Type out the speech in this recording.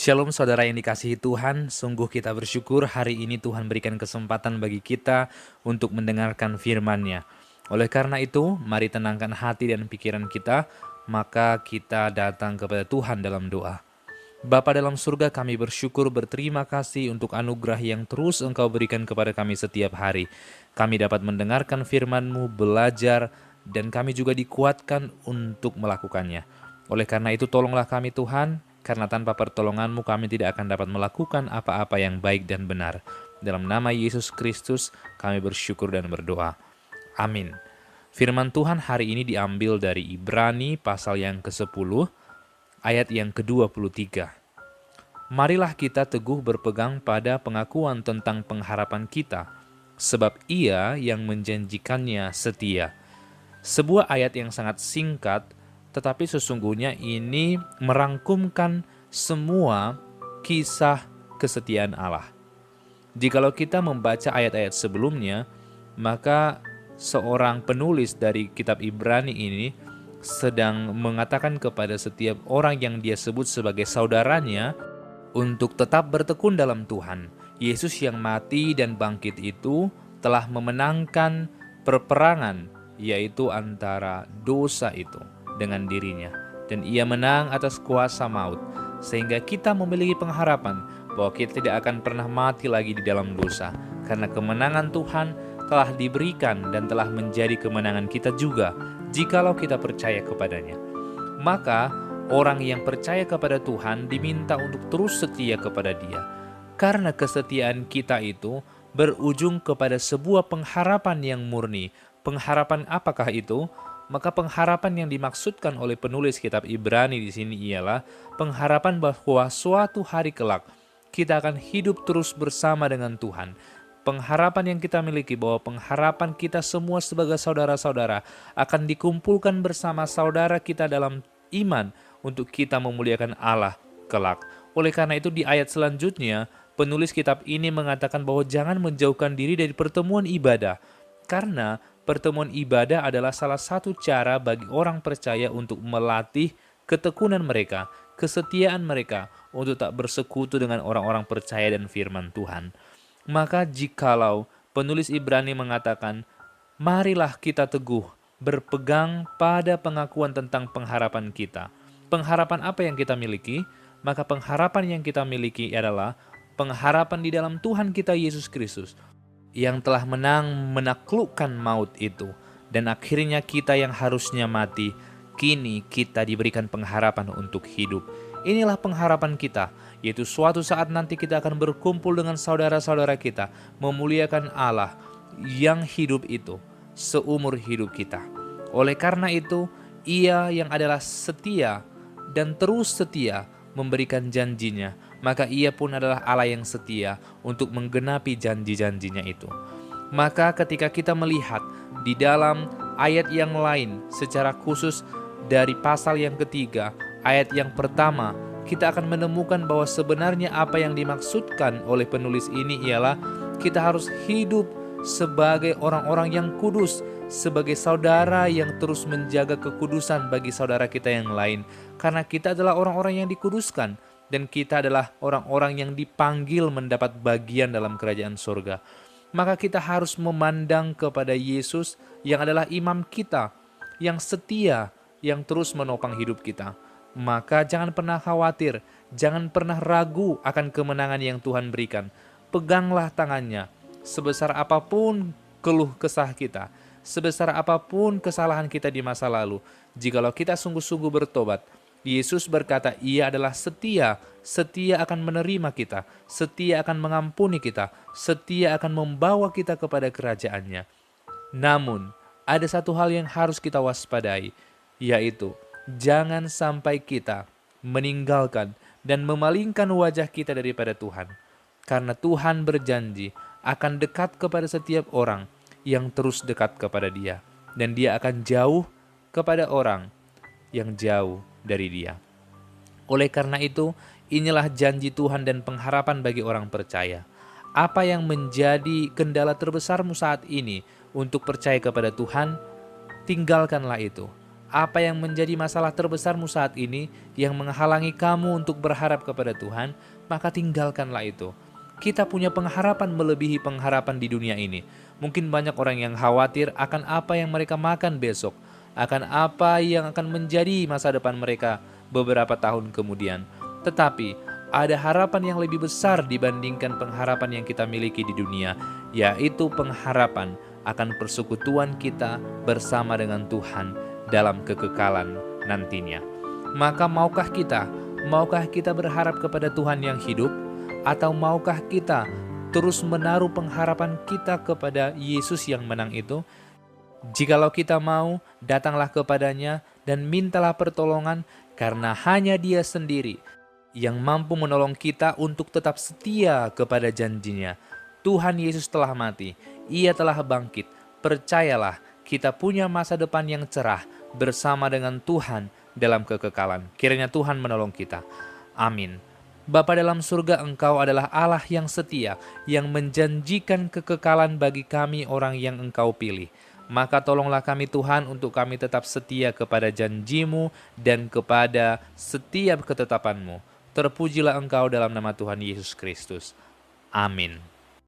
Shalom saudara yang dikasihi Tuhan, sungguh kita bersyukur hari ini Tuhan berikan kesempatan bagi kita untuk mendengarkan firman-Nya. Oleh karena itu, mari tenangkan hati dan pikiran kita, maka kita datang kepada Tuhan dalam doa. Bapa dalam surga, kami bersyukur berterima kasih untuk anugerah yang terus Engkau berikan kepada kami setiap hari. Kami dapat mendengarkan firman-Mu, belajar, dan kami juga dikuatkan untuk melakukannya. Oleh karena itu tolonglah kami Tuhan, karena tanpa pertolongan-Mu kami tidak akan dapat melakukan apa-apa yang baik dan benar. Dalam nama Yesus Kristus kami bersyukur dan berdoa. Amin. Firman Tuhan hari ini diambil dari Ibrani pasal yang ke-10, ayat yang ke-23. Marilah kita teguh berpegang pada pengakuan tentang pengharapan kita, sebab Ia yang menjanjikannya setia. Sebuah ayat yang sangat singkat, tetapi sesungguhnya ini merangkumkan semua kisah kesetiaan Allah. Jikalau kita membaca ayat-ayat sebelumnya, maka seorang penulis dari kitab Ibrani ini sedang mengatakan kepada setiap orang yang dia sebut sebagai saudaranya untuk tetap bertekun dalam Tuhan. Yesus yang mati dan bangkit itu telah memenangkan peperangan, yaitu antara dosa itu dengan dirinya. Dan ia menang atas kuasa maut, sehingga kita memiliki pengharapan bahwa kita tidak akan pernah mati lagi di dalam dosa, karena kemenangan Tuhan telah diberikan dan telah menjadi kemenangan kita juga, jikalau kita percaya kepadanya. Maka orang yang percaya kepada Tuhan diminta untuk terus setia kepada Dia, karena kesetiaan kita itu berujung kepada sebuah pengharapan yang murni. Pengharapan apakah itu? Maka pengharapan yang dimaksudkan oleh penulis kitab Ibrani di sini ialah pengharapan bahwa suatu hari kelak kita akan hidup terus bersama dengan Tuhan. Pengharapan yang kita miliki bahwa pengharapan kita semua sebagai saudara-saudara akan dikumpulkan bersama saudara kita dalam iman untuk kita memuliakan Allah kelak. Oleh karena itu di ayat selanjutnya, penulis kitab ini mengatakan bahwa jangan menjauhkan diri dari pertemuan ibadah. Karena pertemuan ibadah adalah salah satu cara bagi orang percaya untuk melatih ketekunan mereka, kesetiaan mereka untuk tak bersekutu dengan orang-orang percaya dan firman Tuhan. Maka jikalau penulis Ibrani mengatakan, marilah kita teguh berpegang pada pengakuan tentang pengharapan kita. Pengharapan apa yang kita miliki? Maka pengharapan yang kita miliki adalah pengharapan di dalam Tuhan kita Yesus Kristus, yang telah menang menaklukkan maut itu. Dan akhirnya kita yang harusnya mati, kini kita diberikan pengharapan untuk hidup. Inilah pengharapan kita, yaitu suatu saat nanti kita akan berkumpul dengan saudara-saudara kita, memuliakan Allah yang hidup itu seumur hidup kita. Oleh karena itu, Ia yang adalah setia dan terus setia memberikan janjinya, maka Ia pun adalah Allah yang setia untuk menggenapi janji-janjinya itu. Maka ketika kita melihat di dalam ayat yang lain, secara khusus dari pasal yang ketiga, ayat yang pertama, kita akan menemukan bahwa sebenarnya apa yang dimaksudkan oleh penulis ini ialah kita harus hidup sebagai orang-orang yang kudus, sebagai saudara yang terus menjaga kekudusan bagi saudara kita yang lain. Karena kita adalah orang-orang yang dikuduskan, dan kita adalah orang-orang yang dipanggil mendapat bagian dalam kerajaan surga. Maka kita harus memandang kepada Yesus yang adalah imam kita, yang setia, yang terus menopang hidup kita. Maka jangan pernah khawatir, jangan pernah ragu akan kemenangan yang Tuhan berikan. Peganglah tangannya, sebesar apapun keluh kesah kita, sebesar apapun kesalahan kita di masa lalu. Jikalau kita sungguh-sungguh bertobat, Yesus berkata Ia adalah setia, setia akan menerima kita, setia akan mengampuni kita, setia akan membawa kita kepada kerajaan-Nya. Namun, ada satu hal yang harus kita waspadai, yaitu jangan sampai kita meninggalkan dan memalingkan wajah kita daripada Tuhan. Karena Tuhan berjanji akan dekat kepada setiap orang yang terus dekat kepada Dia, dan Dia akan jauh kepada orang yang jauh dari Dia. Oleh karena itu, inilah janji Tuhan dan pengharapan bagi orang percaya. Apa yang menjadi kendala terbesarmu saat ini untuk percaya kepada Tuhan, tinggalkanlah itu. Apa yang menjadi masalah terbesarmu saat ini yang menghalangi kamu untuk berharap kepada Tuhan, maka tinggalkanlah itu. Kita punya pengharapan melebihi pengharapan di dunia ini. Mungkin banyak orang yang khawatir akan apa yang mereka makan besok, akan apa yang akan menjadi masa depan mereka beberapa tahun kemudian. Tetapi ada harapan yang lebih besar dibandingkan pengharapan yang kita miliki di dunia, yaitu pengharapan akan persekutuan kita bersama dengan Tuhan dalam kekekalan nantinya. Maka maukah kita berharap kepada Tuhan yang hidup, atau maukah kita terus menaruh pengharapan kita kepada Yesus yang menang itu? Jikalau kita mau, datanglah kepadanya dan mintalah pertolongan, karena hanya Dia sendiri yang mampu menolong kita untuk tetap setia kepada janjinya. Tuhan Yesus telah mati, Ia telah bangkit. Percayalah, kita punya masa depan yang cerah bersama dengan Tuhan dalam kekekalan. Kiranya Tuhan menolong kita. Amin. Bapa dalam surga, Engkau adalah Allah yang setia, yang menjanjikan kekekalan bagi kami orang yang Engkau pilih. Maka tolonglah kami Tuhan untuk kami tetap setia kepada janji-Mu dan kepada setiap ketetapan-Mu. Terpujilah Engkau dalam nama Tuhan Yesus Kristus. Amin.